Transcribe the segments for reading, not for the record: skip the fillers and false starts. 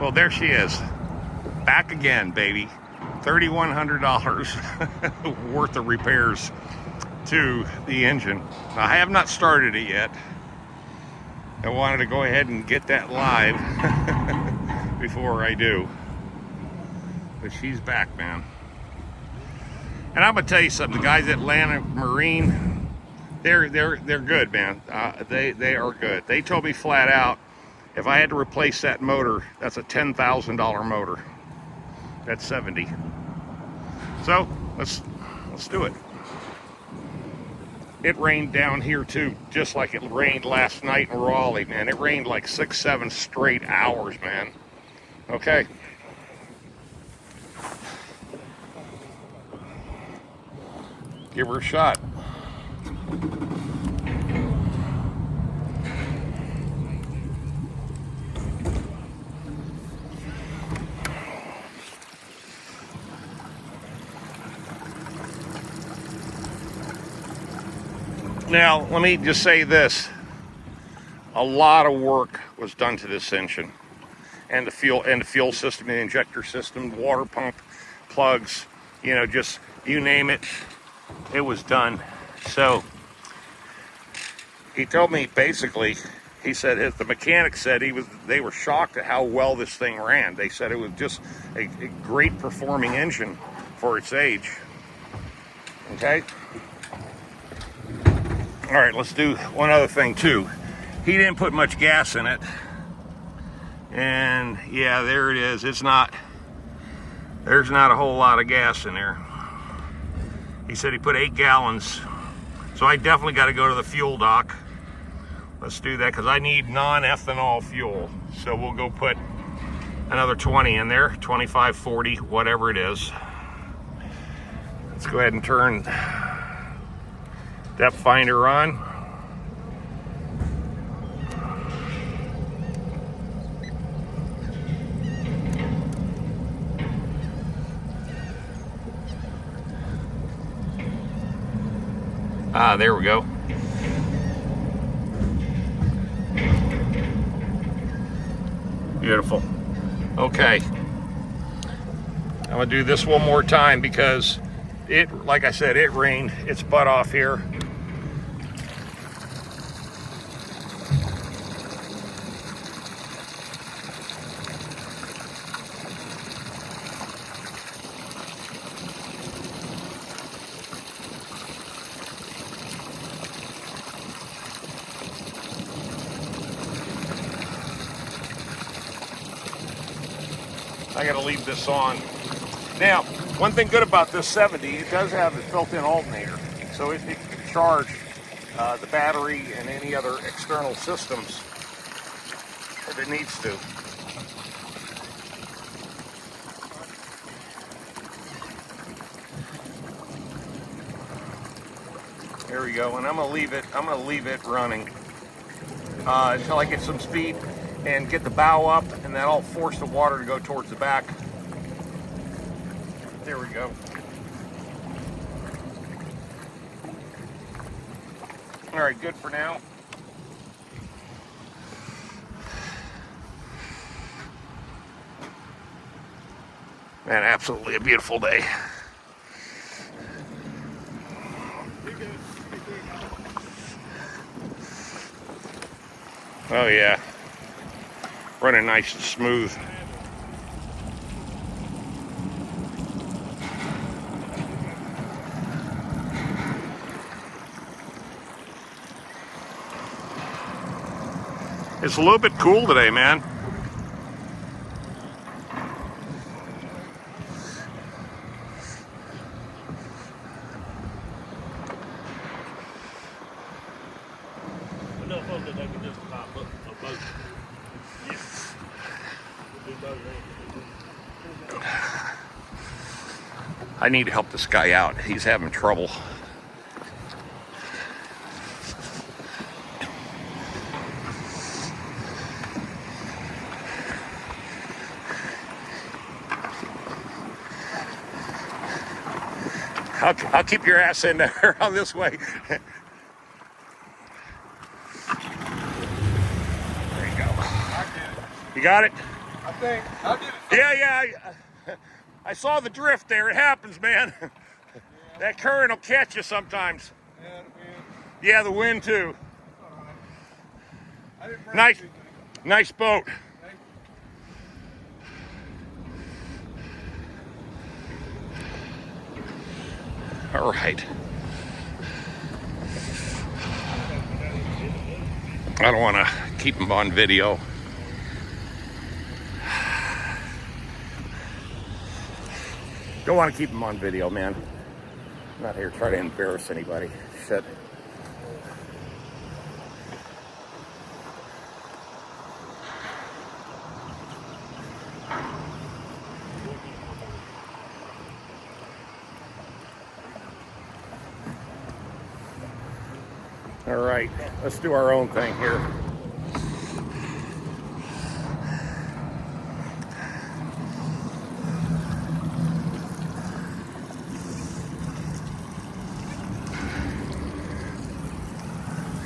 Well, there she is. Back again, baby. $3,100 worth of repairs to the engine. Now, I have not started it yet. I wanted to go ahead and get that live before I do. But she's back, man. And I'm gonna tell you something. The guys at Atlanta Marine, they're good, man. They are good. They told me flat out, if I had to replace that motor, that's a $10,000 motor. That's 70. So let's do it. It rained down here too, just like it rained last night in Raleigh, man. It rained like 6-7 straight hours, man. Okay. Give her a shot. Now, let me just say this. A lot of work was done to this engine and the fuel system, the injector system, the water pump, plugs, you know, just you name it, it was done. So he told me basically, he said the mechanic said they were shocked at how well this thing ran. They said it was just a great performing engine for its age. Okay. All right, let's do one other thing too. He didn't put much gas in it. And yeah, there it is. There's not a whole lot of gas in there. He said he put 8 gallons. So I definitely got to go to the fuel dock. Let's do that because I need non-ethanol fuel. So we'll go put another 20 in there, 25, 40, whatever it is. Let's go ahead and turn depth finder on. There we go. Beautiful. Okay. I'm gonna do this one more time because it, like I said, it rained its butt off here. I gotta leave this on. Now, one thing good about this 70, it does have a built-in alternator, so it can charge the battery and any other external systems if it needs to. There we go, and I'm gonna leave it running until I get some speed and get the bow up, and that'll force the water to go towards the back. There we go. All right, good for now. Man, absolutely a beautiful day. Oh yeah. Running nice and smooth. It's a little bit cool today, man. I need to help this guy out. He's having trouble. I'll keep your ass in there on this way. There you go. You got it? think. I'll give it I saw the drift there. It happens, man. That current will catch you sometimes. Yeah, the wind. Yeah, the wind too. All right. I didn't break Nice, anything. nice boat. Thank you. All right. I don't want to keep them on video. Don't want to keep them on video, man. I'm not here to try to embarrass anybody. Shit. All right, let's do our own thing here.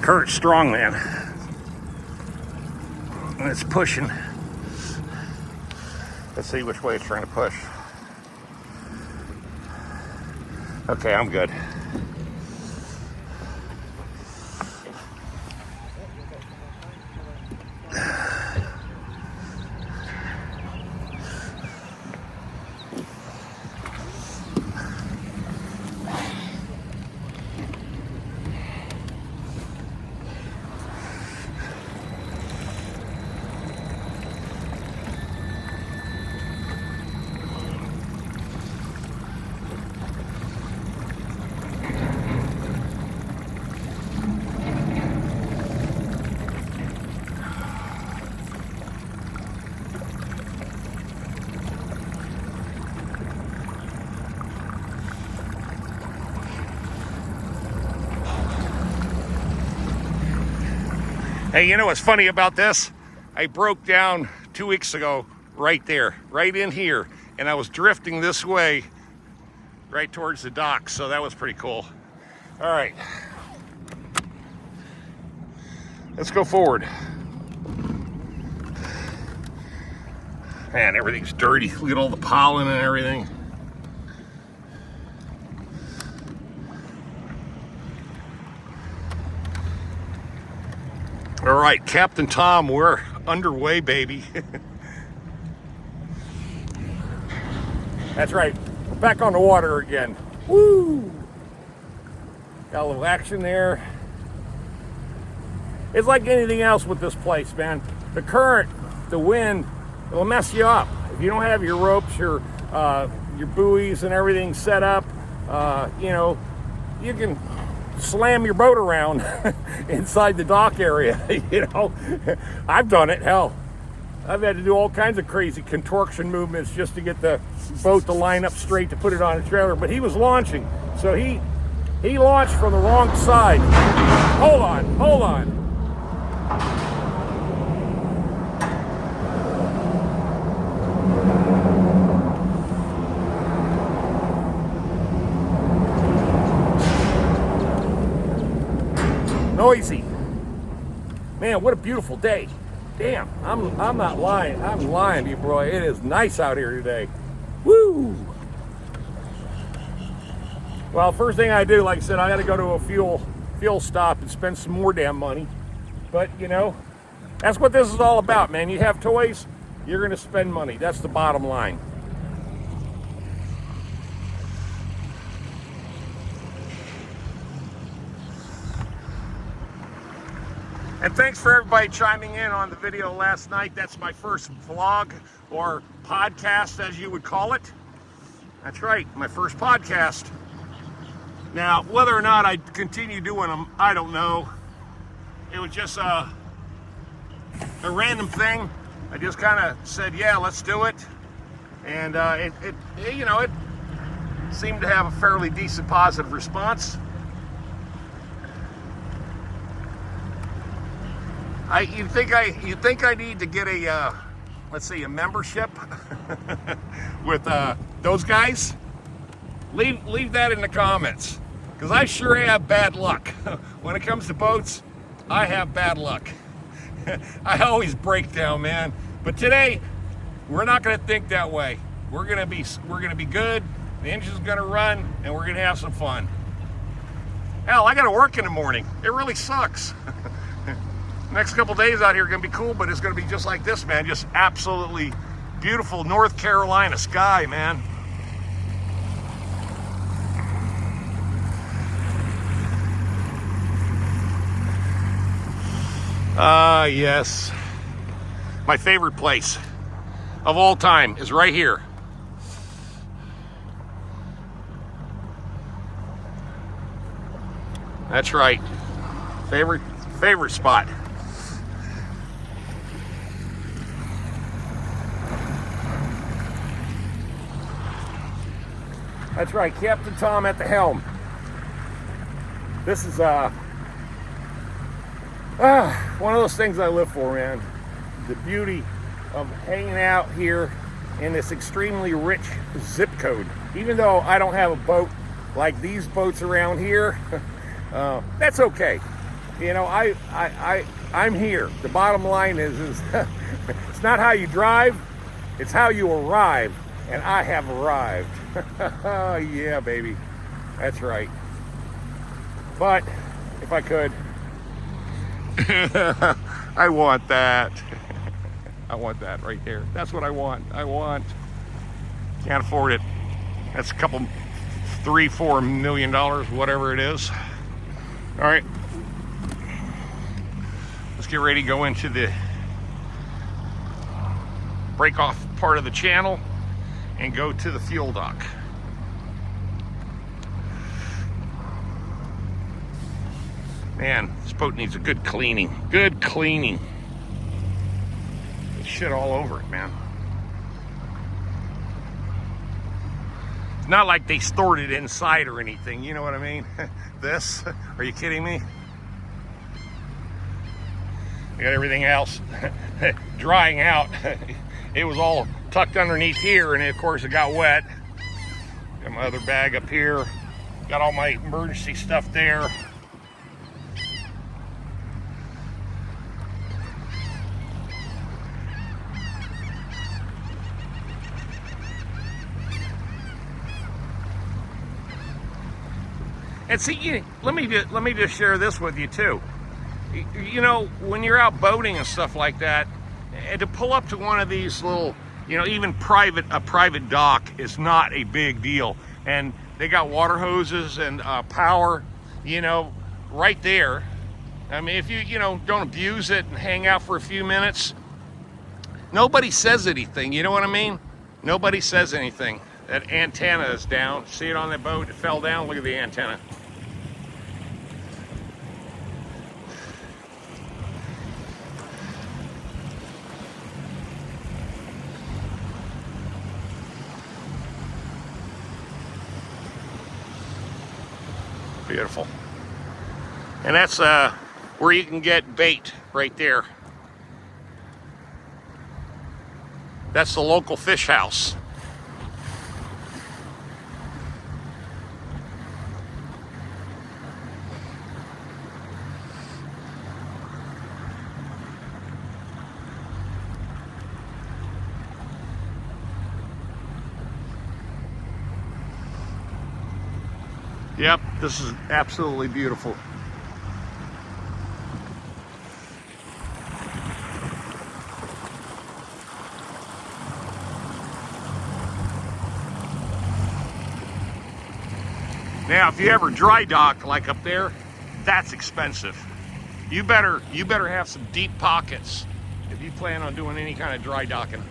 Current's strong, man. And it's pushing. Let's see which way it's trying to push. Okay, I'm good. Hey, you know what's funny about this? I broke down 2 weeks ago right there, right in here, and I was drifting this way right towards the dock, so that was pretty cool. All right, let's go forward. Man, everything's dirty. Look at all the pollen and everything. All right, Captain Tom, we're underway, baby. That's right, we're back on the water again. Woo! Got a little action there. It's like anything else with this place, man. The current, the wind, it'll mess you up. If you don't have your ropes, your buoys and everything set up, you know, you can slam your boat around inside the dock area. You know, I've done it. Hell, I've had to do all kinds of crazy contortion movements just to get the boat to line up straight to put it on a trailer. But he was launching, so he launched from the wrong side. Hold on. Noisy. Man, what a beautiful day. Damn, I'm not lying. I'm lying to you, bro. It is nice out here today. Woo! Well, first thing I do, like I said, I got to go to a fuel stop and spend some more damn money. But, you know, that's what this is all about, man. You have toys, you're going to spend money. That's the bottom line. And thanks for everybody chiming in on the video last night. That's my first vlog or podcast, as you would call it. That's right, my first podcast. Now, whether or not I continue doing them, I don't know. It was just a random thing. I just kind of said, yeah, let's do it. And it you know, it seemed to have a fairly decent positive response. You think I need to get a let's see, a membership with those guys? Leave that in the comments, because I sure have bad luck. When it comes to boats, I have bad luck. I always break down, man. But today, We're not going to think that way. We're going to be good. The engine's going to run, and we're going to have some fun. Hell, I got to work in the morning. It really sucks. Next couple days out here are going to be cool, but it's going to be just like this, man. Just absolutely beautiful North Carolina sky, man. Yes. My favorite place of all time is right here. That's right. Favorite spot. That's right, Captain Tom at the helm. This is one of those things I live for, man. The beauty of hanging out here in this extremely rich zip code. Even though I don't have a boat like these boats around here, that's okay. You know, I'm here. The bottom line is it's not how you drive, it's how you arrive. And I have arrived. Yeah, baby. That's right. But if I could, I want that. I want that right there. That's what I want. Can't afford it. That's a couple, $3-4 million, whatever it is. All right. Let's get ready to go into the break off part of the channel and go to the fuel dock. Man, this boat needs a good cleaning. Good cleaning. There's shit all over it, man. It's not like they stored it inside or anything, you know what I mean? This, are you kidding me? I got everything else drying out. It was all tucked underneath here, and of course it got wet. Got my other bag up here. Got all my emergency stuff there. And see, let me just share this with you too. You know, when you're out boating and stuff like that, and to pull up to one of these little, you know, even a private dock is not a big deal. And they got water hoses and power, you know, right there. I mean, if you know, don't abuse it and hang out for a few minutes, nobody says anything, you know what I mean? Nobody says anything. That antenna is down. See it on that boat? It fell down. Look at the antenna. Beautiful. And that's where you can get bait right there. That's the local fish house. Yep, this is absolutely beautiful. Now, if you ever dry dock like up there, that's expensive. You better have some deep pockets if you plan on doing any kind of dry docking.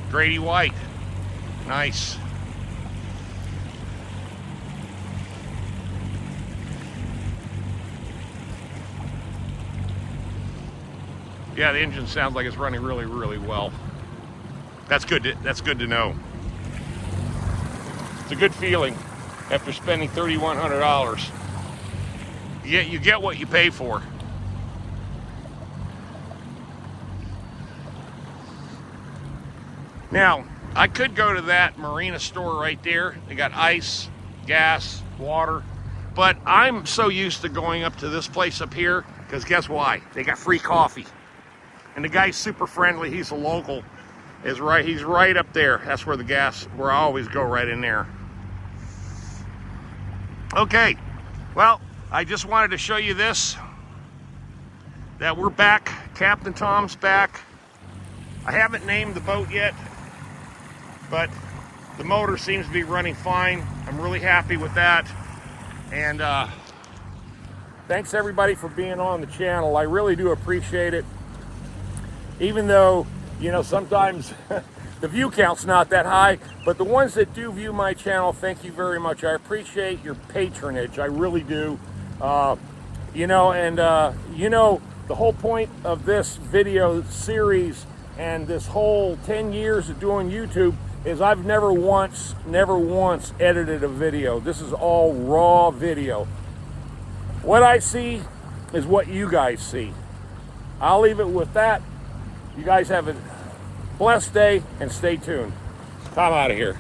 Grady White. Nice. Yeah, the engine sounds like it's running really, really well. That's good to know. It's a good feeling after spending $3,100. You get what you pay for. Now, I could go to that marina store right there. They got ice, gas, water. But I'm so used to going up to this place up here because guess why? They got free coffee. And the guy's super friendly. He's a local. He's right up there. That's where where I always go, right in there. Okay, well, I just wanted to show you this, that we're back. Captain Tom's back. I haven't named the boat yet, but the motor seems to be running fine. I'm really happy with that. And thanks everybody for being on the channel. I really do appreciate it. Even though, you know, sometimes the view count's not that high, but the ones that do view my channel, thank you very much. I appreciate your patronage. I really do. You know, and you know, the whole point of this video series and this whole 10 years of doing YouTube is I've never once edited a video. This is all raw video. What I see is what you guys see. I'll leave it with that. You guys have a blessed day and stay tuned. I'm out of here.